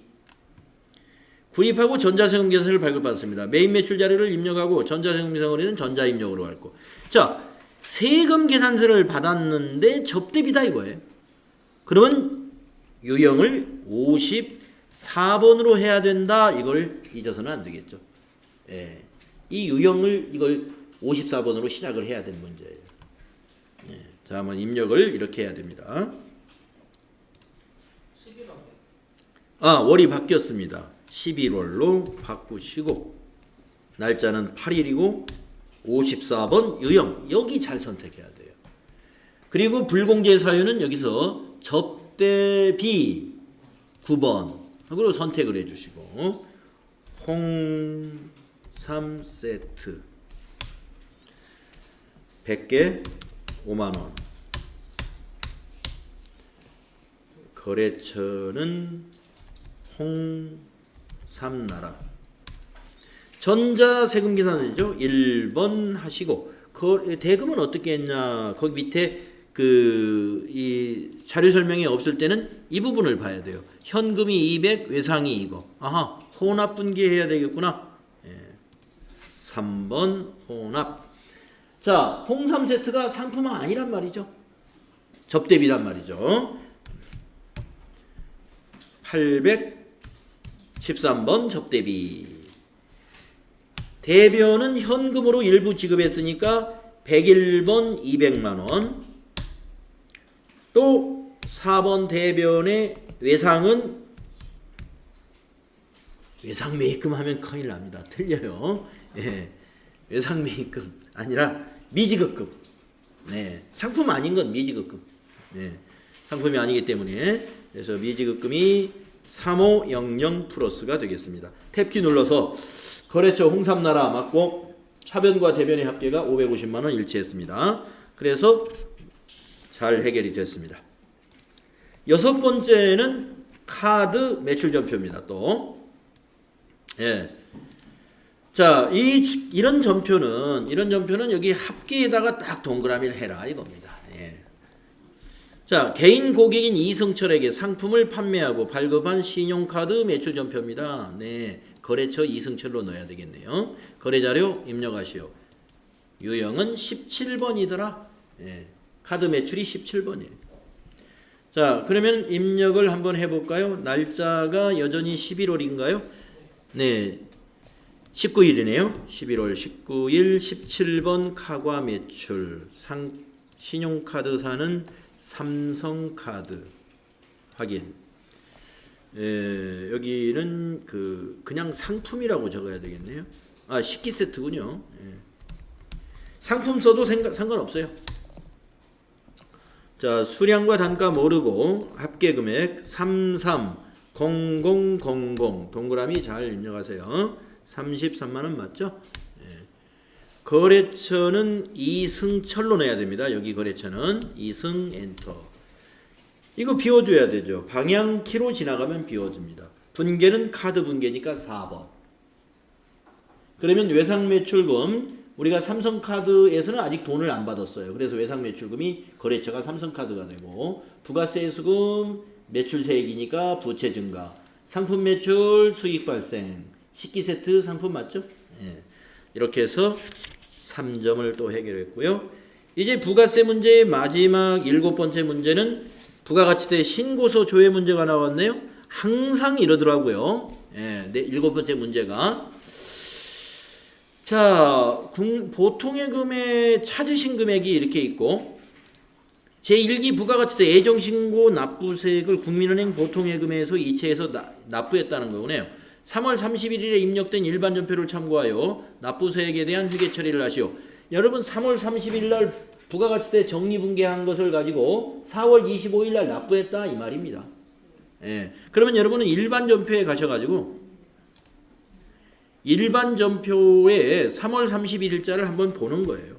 Speaker 1: 구입하고 전자세금 계산서를 발급받았습니다. 매입 매출 자료를 입력하고 전자세금 계산거래는 전자입력으로 할 거. 자, 세금 계산서를 받았는데 접대비다 이거예요. 그러면 유형을 54번으로 해야 된다. 이걸 잊어서는 안 되겠죠. 예. 이 유형을 이걸 54번으로 시작을 해야 되는 문제예요. 예. 자, 한번 입력을 이렇게 해야 됩니다.
Speaker 3: 11월.
Speaker 1: 아, 월이 바뀌었습니다. 11월로 바꾸시고 날짜는 8일이고 54번 유형 여기 잘 선택해야 돼요. 그리고 불공제 사유는 여기서 접대비 9번 그리고 선택을 해주시고 홍삼 세트 100개 5만원. 거래처는 홍삼나라. 전자세금 계산이죠. 1번 하시고 대금은 어떻게 했냐. 거기 밑에 이 자료 설명이 없을 때는 이 부분을 봐야 돼요. 현금이 200, 외상이 이거. 아하, 혼합 분기해야 되겠구나. 예. 3번 혼합. 자, 홍삼 세트가 상품은 아니란 말이죠. 접대비란 말이죠. 813번 접대비. 대변은 현금으로 일부 지급했으니까 101번 200만원. 또 4번 대변의 외상은 외상 매입금 하면 큰일 납니다. 틀려요. 예. 외상 매입금 아니라 미지급금. 네. 상품 아닌 건 미지급금. 네. 상품이 아니기 때문에 그래서 미지급금이 3500 플러스가 되겠습니다. 탭키 눌러서 거래처 홍삼나라 맞고 차변과 대변의 합계가 550만원 일치했습니다. 그래서 잘 해결이 됐습니다. 여섯 번째는 카드 매출 전표입니다. 또 예. 자, 이런 전표는 여기 합계에다가 딱 동그라미를 해라 이겁니다. 예. 자, 개인 고객인 이승철에게 상품을 판매하고 발급한 신용카드 매출 전표입니다. 네, 거래처 이승철로 넣어야 되겠네요. 거래자료 입력하시오. 유형은 17번이더라. 예. 카드 매출이 17번이에요. 자, 그러면 입력을 한번 해볼까요? 날짜가 여전히 11월인가요? 네, 19일이네요. 11월 19일 17번 카과 매출 신용카드사는 삼성카드 확인. 여기는 그냥 상품이라고 적어야 되겠네요. 아, 식기 세트군요. 상품 써도 상관없어요. 자, 수량과 단가 모르고 합계 금액 330000 동그라미 잘 입력하세요. 33만원 맞죠? 거래처는 이승철로 내야 됩니다. 여기 거래처는 이승 엔터. 이거 비워줘야 되죠. 방향 키로 지나가면 비워집니다. 분계는 카드 분계니까 4번. 그러면 외상매출금 우리가 삼성카드에서는 아직 돈을 안 받았어요. 그래서 외상매출금이 거래처가 삼성카드가 되고 부가세수금 매출세액이니까 부채 증가. 상품매출 수익 발생. 식기세트 상품 맞죠? 예. 이렇게 해서 3점을 또 해결했고요. 이제 부가세 문제의 마지막 7번째 문제는 부가가치세 신고서 조회 문제가 나왔네요. 항상 이러더라고요. 예, 7번째 문제가. 자, 보통의 금액 찾으신 금액이 이렇게 있고 제1기 부가가치세 예정신고 납부세액을 국민은행 보통예금에서 이체해서 납부했다는 거네요. 3월 31일에 입력된 일반전표를 참고하여 납부세액에 대한 회계 처리를 하시오. 여러분 3월 30일 날 부가가치세 정리분계한 것을 가지고 4월 25일 날 납부했다 이 말입니다. 예. 그러면 여러분은 일반전표에 가셔가지고 일반전표에 3월 31일자를 한번 보는 거예요.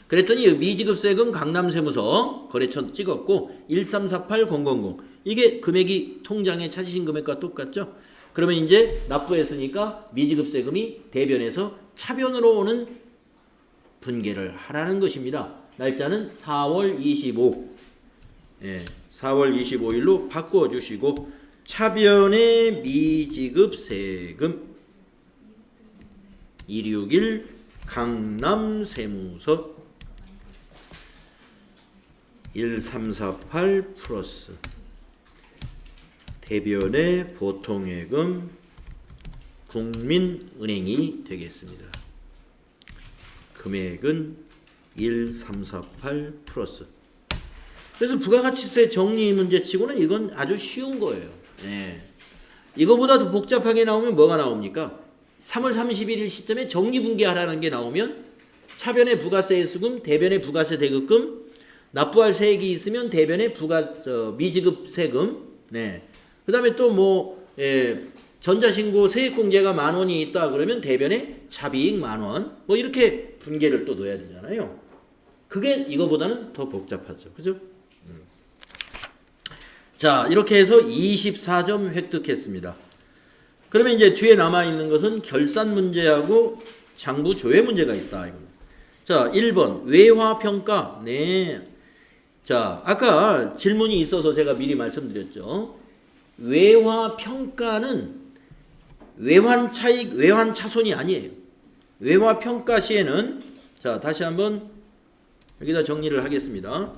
Speaker 1: 그랬더니 미지급세금 강남세무서 거래처 찍었고 1348000 이게 금액이 통장에 찾으신 금액과 똑같죠? 그러면 이제 납부했으니까 미지급세금이 대변에서 차변으로 오는 분계를 하라는 것입니다. 날짜는 4월 25. 예, 4월 25일로 바꿔주시고 차변의 미지급세금 261 강남세무서 1348 플러스 대변의 보통예금 국민은행이 되겠습니다. 금액은 1348 플러스. 그래서 부가가치세 정리 문제치고는 이건 아주 쉬운 거예요. 예. 이거보다 더 복잡하게 나오면 뭐가 나옵니까? 3월 31일 시점에 정리분계하라는 게 나오면 차변의 부가세 수금, 대변의 부가세 대급금, 납부할 세액이 있으면 대변의 미지급 세금, 네. 그 다음에 또 전자신고 세액공제가 10,000원이 있다 그러면 대변에 차비익 10,000원, 이렇게 분계를 또 넣어야 되잖아요. 그게 이거보다는 더 복잡하죠. 그죠? 자, 이렇게 해서 24점 획득했습니다. 그러면 이제 뒤에 남아있는 것은 결산 문제하고 장부 조회 문제가 있다. 자, 1번 외화평가. 네. 자, 아까 질문이 있어서 제가 미리 말씀드렸죠. 외화평가는 외환차익, 외환차손이 아니에요. 외화 평가 시에는 자, 다시 한번 여기다 정리를 하겠습니다.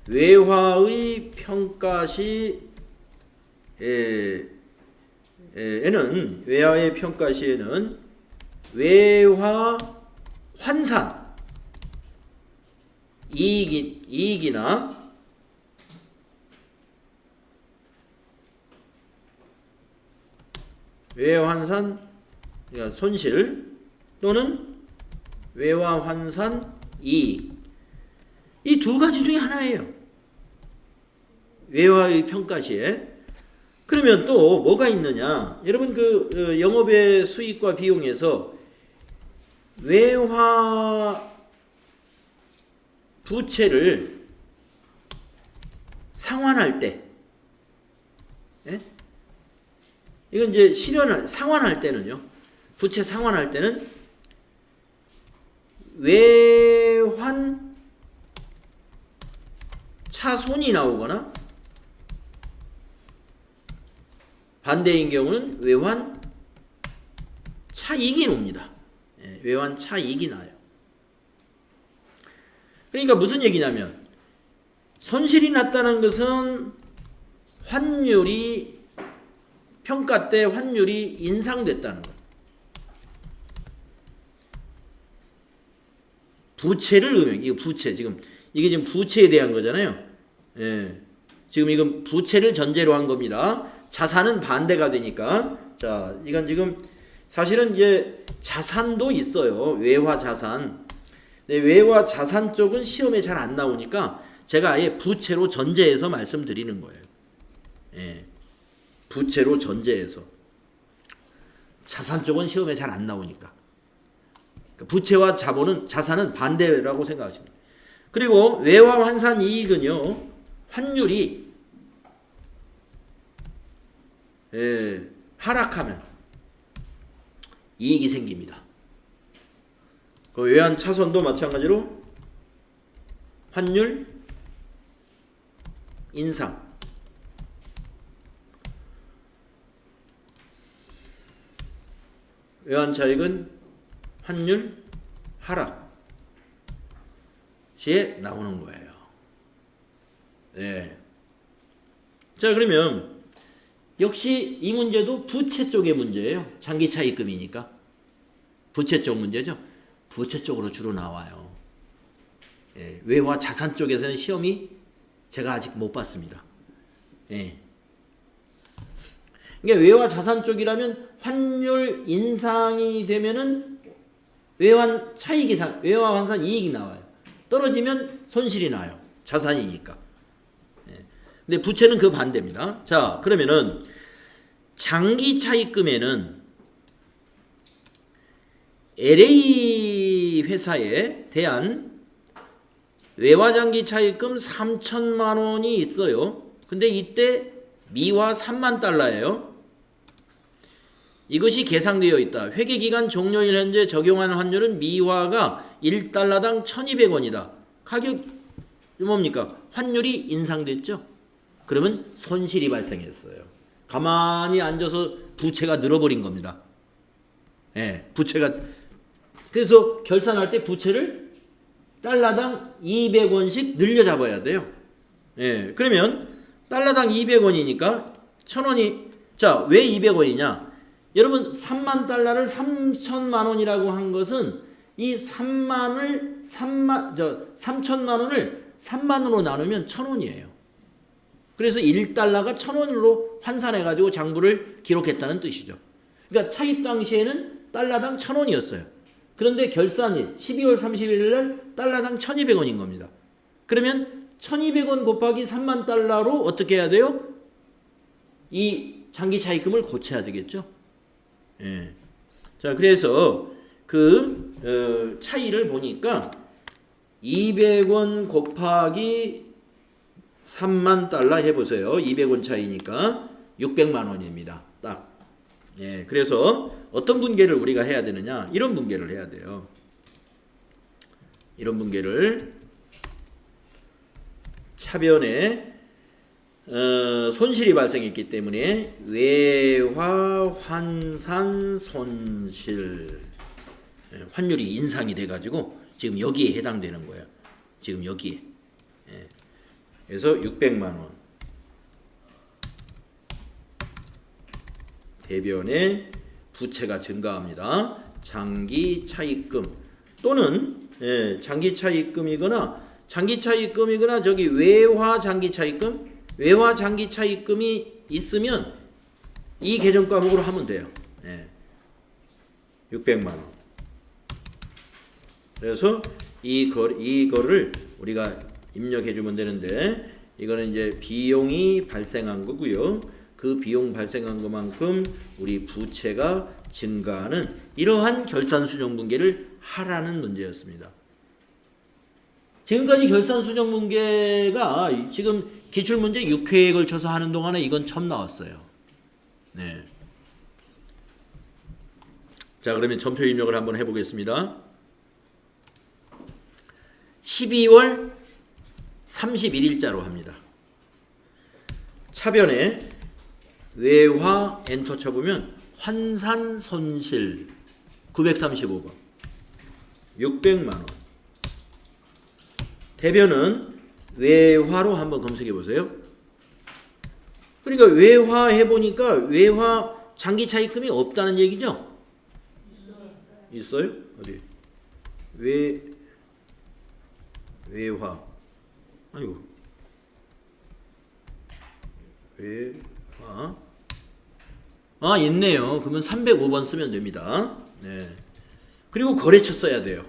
Speaker 1: 외화의 평가 시에는 외화의 평가 시에는 외화 환산 이익이나 외화 환산 그러니까 손실 또는 외화 환산 이익 이 두 가지 중에 하나예요. 외화의 평가 시에. 그러면 또 뭐가 있느냐? 여러분 그 영업의 수익과 비용에서 외화 부채를 상환할 때, 예? 이건 이제 상환할 때는요. 부채 상환할 때는 외환 차손이 나오거나 반대인 경우는 외환 차익이 옵니다. 예, 외환 차익이 나요. 그러니까 무슨 얘기냐면 손실이 났다는 것은 환율이 평가 때 환율이 인상됐다는 것. 부채를 이거 부채 이게 지금 부채에 대한 거잖아요. 예. 지금 이건 부채를 전제로 한 겁니다. 자산은 반대가 되니까. 자, 이건 지금 사실은 이제 자산도 있어요. 외화 자산. 네, 외화 자산 쪽은 시험에 잘 안 나오니까 제가 아예 부채로 전제해서 말씀드리는 거예요. 예. 부채로 전제해서. 자산 쪽은 시험에 잘 안 나오니까. 부채와 자산은 반대라고 생각하시면 돼요. 그리고 외화 환산 이익은요. 환율이 하락하면 이익이 생깁니다. 그 외환 차손도 마찬가지로 환율 인상 외환 차익은 환율 하락 시에 나오는 거예요. 네. 자, 그러면 역시 이 문제도 부채 쪽의 문제예요. 장기 차입금이니까 부채 쪽 문제죠. 부채 쪽으로 주로 나와요. 예, 외화 자산 쪽에서는 시험이 제가 아직 못 봤습니다. 예. 그러니까 외화 자산 쪽이라면 환율 인상이 되면은 외환 환산 이익이 나와요. 떨어지면 손실이 나요. 자산이니까. 예. 근데 부채는 그 반대입니다. 자, 그러면은 장기 차입금에는 LA 회사에 대한 외화장기 차입금 3천만 원이 있어요. 근데 이때 미화 3만 달러예요. 이것이 계상되어 있다. 회계기간 종료일 현재 적용하는 환율은 미화가 1달러당 1200원이다. 가격이 뭡니까? 환율이 인상됐죠? 그러면 손실이 발생했어요. 가만히 앉아서 부채가 늘어버린 겁니다. 예, 부채가. 그래서 결산할 때 부채를 달러당 200원씩 늘려 잡아야 돼요. 예, 그러면 달러당 200원이니까 1000원이, 자, 왜 200원이냐? 여러분 3만 달러를 3천만 원이라고 한 것은 이 3천만 원을 3만으로 나누면 1000원이에요. 그래서 1달러가 1000원으로 환산해가지고 장부를 기록했다는 뜻이죠. 그러니까 차입 당시에는 달러당 1000원이었어요. 그런데 결산일 12월 31일 날 달러당 1200원인 겁니다. 그러면 1200원 곱하기 3만 달러로 어떻게 해야 돼요? 이 장기 차입금을 고쳐야 되겠죠. 예. 자, 그래서 그 차이를 보니까 200원 곱하기 3만 달러 해보세요. 200원 차이니까 600만 원입니다. 딱. 예. 그래서 어떤 분계를 우리가 해야 되느냐? 이런 분계를 해야 돼요. 이런 분계를 차변에 손실이 발생했기 때문에 외화 환산 손실 환율이 인상이 돼가지고 지금 여기에 해당되는 거예요. 지금 여기에. 그래서 600만 원. 대변에 부채가 증가합니다. 장기 차입금 또는 장기 차입금이거나 저기 외화 장기 차입금이 있으면 이 계정 과목으로 하면 돼요. 600만 원. 그래서 이거를 우리가 입력해 주면 되는데 이거는 이제 비용이 발생한 거고요. 그 비용 발생한 것만큼 우리 부채가 증가하는 이러한 결산수정분계를 하라는 문제였습니다. 지금까지 결산수정분계가 지금 기출문제 6회에 걸쳐서 하는 동안에 이건 처음 나왔어요. 네. 자, 그러면 점표 입력을 한번 해보겠습니다. 12월 31일자로 합니다. 차변에 외화 엔터 쳐보면 환산 손실 935번 600만 원. 대변은 외화로 한번 검색해 보세요. 그러니까 외화 해보니까 외화 장기 차입금이 없다는 얘기죠? 있어요? 어디? 외화. 아이고. 외화. 아, 있네요. 그러면 305번 쓰면 됩니다. 네. 그리고 거래처 써야 돼요.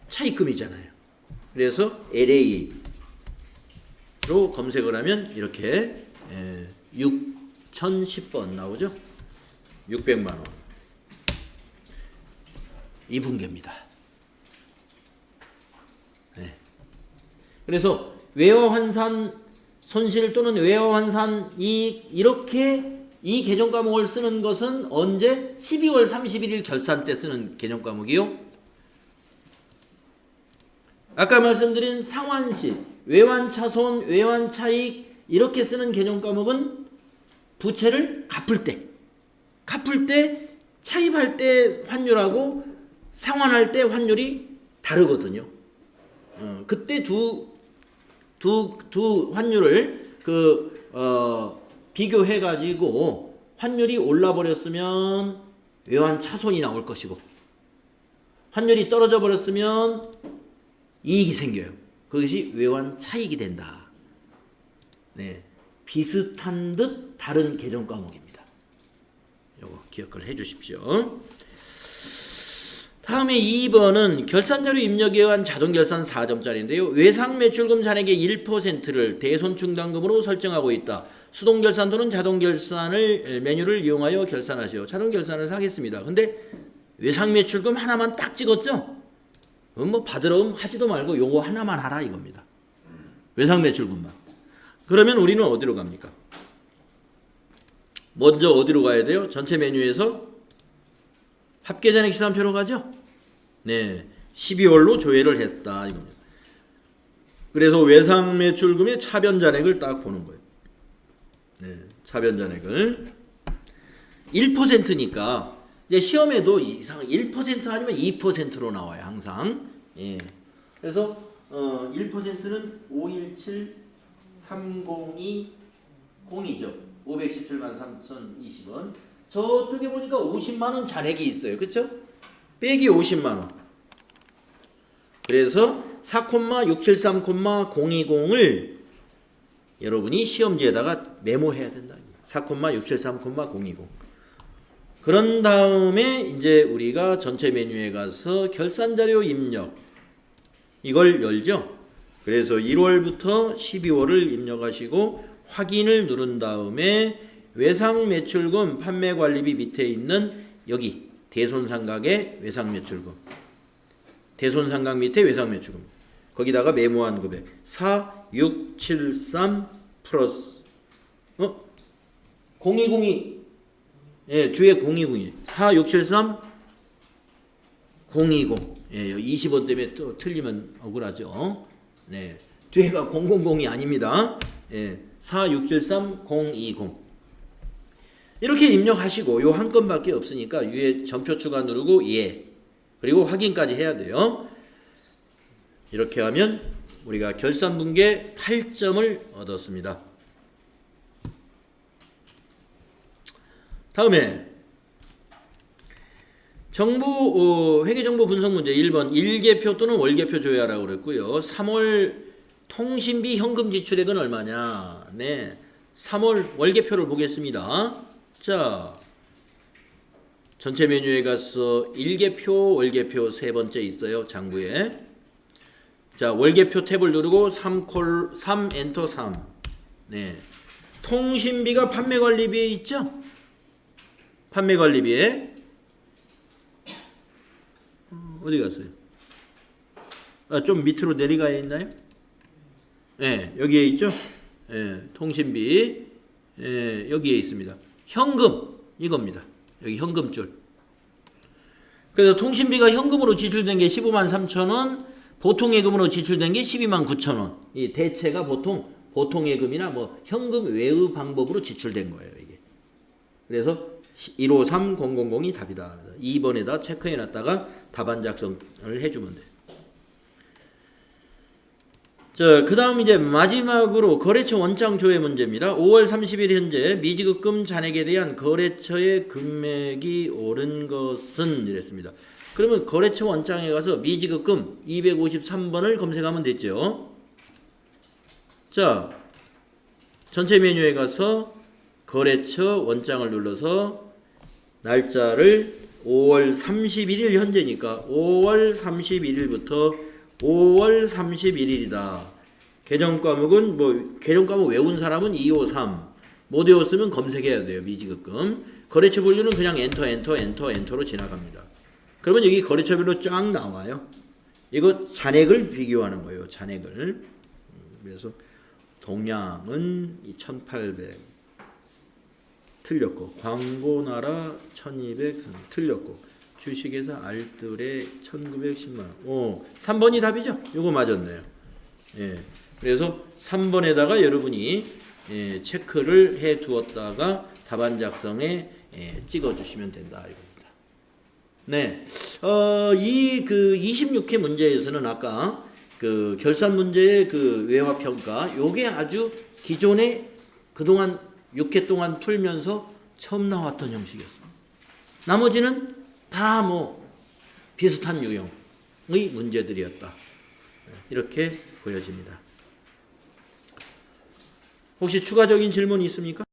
Speaker 1: 차입금이잖아요. 그래서 LA로 검색을 하면 이렇게 6010번 나오죠. 600만 원. 이 분계입니다. 네. 그래서 외화 환산 손실 또는 외화 환산 이익 이렇게 이 개정 과목을 쓰는 것은 언제? 12월 31일 결산 때 쓰는 개정 과목이요. 아까 말씀드린 상환시, 외환차손, 외환차익 이렇게 쓰는 개정 과목은 부채를 갚을 때 차입할 때 환율하고 상환할 때 환율이 다르거든요. 그때 두 환율을 비교해 가지고 환율이 올라 버렸으면 외환 차손이 나올 것이고 환율이 떨어져 버렸으면 이익이 생겨요. 그것이 외환 차익이 된다. 네, 비슷한 듯 다른 개정 과목입니다. 요거 기억을 해 주십시오. 다음에 2번은 결산자료 입력에 의한 자동결산 4점짜리인데요. 외상매출금 잔액의 1%를 대손충당금으로 설정하고 있다. 수동결산 또는 자동결산을 메뉴를 이용하여 결산하시오. 자동결산을 하겠습니다. 근데 외상매출금 하나만 딱 찍었죠? 뭐 받으러 하지도 말고 요거 하나만 하라 이겁니다. 외상매출금만. 그러면 우리는 어디로 갑니까? 먼저 어디로 가야 돼요? 전체 메뉴에서 합계잔액 시산표로 가죠? 네, 12월로 조회를 했다 이겁니다. 그래서 외상매출금의 차변잔액을 딱 보는 거예요. 네, 차변잔액을 1%니까 이제 시험에도 이상 1% 아니면 2%로 나와요 항상. 예. 그래서 1%는 517302죠. 517만 3020원. 저쪽에 보니까 50만 원 잔액이 있어요. 그렇죠? 빼기 50만 원. 그래서 4,673,020을 여러분이 시험지에다가 메모해야 된다. 4,673,020. 그런 다음에 이제 우리가 전체 메뉴에 가서 결산자료 입력 이걸 열죠. 그래서 1월부터 12월을 입력하시고 확인을 누른 다음에 외상매출금 판매관리비 밑에 있는 여기 대손상각의 외상매출금 대손상각 밑에 외상매출금 거기다가 메모한 금액 4673 플러스 0202 예, 뒤에 0202 4673 020 예, 20원 때문에 또 틀리면 억울하죠. 네, 뒤에가 000이 아닙니다. 예, 4673020 이렇게 입력하시고 요 한 건밖에 없으니까 위에 점표 추가 누르고 예 그리고 확인까지 해야 돼요. 이렇게 하면 우리가 결산분계 8점을 얻었습니다. 다음에 회계정보 분석 문제 1번 일개표 또는 월개표 조회하라고 그랬고요. 3월 통신비 현금 지출액은 얼마냐? 네, 3월 월개표를 보겠습니다. 자, 전체 메뉴에 가서 일개표, 월개표 세 번째 있어요. 장부에. 자, 월개표 탭을 누르고 3 엔터 3. 네, 통신비가 판매관리비에 있죠? 판매관리비에 어디 갔어요? 좀 밑으로 내려가 있나요? 네, 여기에 있죠? 네, 통신비 여기에 있습니다. 현금 이겁니다. 여기 현금줄. 그래서 통신비가 현금으로 지출된 게 15만 3천 원, 보통예금으로 지출된 게 12만 9천 원. 이 대체가 보통예금이나 뭐 현금 외의 방법으로 지출된 거예요, 이게. 그래서 153000이 답이다. 2번에다 체크해놨다가 답안 작성을 해주면 돼요. 자, 그 다음 이제 마지막으로 거래처 원장 조회 문제입니다. 5월 30일 현재 미지급금 잔액에 대한 거래처의 금액이 오른 것은 이랬습니다. 그러면 거래처 원장에 가서 미지급금 253번을 검색하면 됐죠. 자, 전체 메뉴에 가서 거래처 원장을 눌러서 날짜를 5월 31일 현재니까 5월 31일부터 5월 31일이다. 계정 과목은 계정 과목 외운 사람은 253. 못 외웠으면 검색해야 돼요. 미지급금. 거래처 분류는 그냥 엔터로 지나갑니다. 그러면 여기 거래처별로 쫙 나와요. 이거 잔액을 비교하는 거예요. 잔액을. 그래서 동양은 1800 틀렸고, 광고나라 1200 틀렸고, 주식회사 알뜰에 1910만원. 3번이 답이죠? 이거 맞았네요. 예. 그래서 3번에다가 여러분이 체크를 해 두었다가 답안 작성에 찍어 주시면 된다. 이겁니다. 네. 이 26회 문제에서는 아까 그 결산 문제의 그 외화 평가, 요게 아주 기존에 그동안 6회 동안 풀면서 처음 나왔던 형식이었습니다. 나머지는 다 비슷한 유형의 문제들이었다. 이렇게 보여집니다. 혹시 추가적인 질문이 있습니까?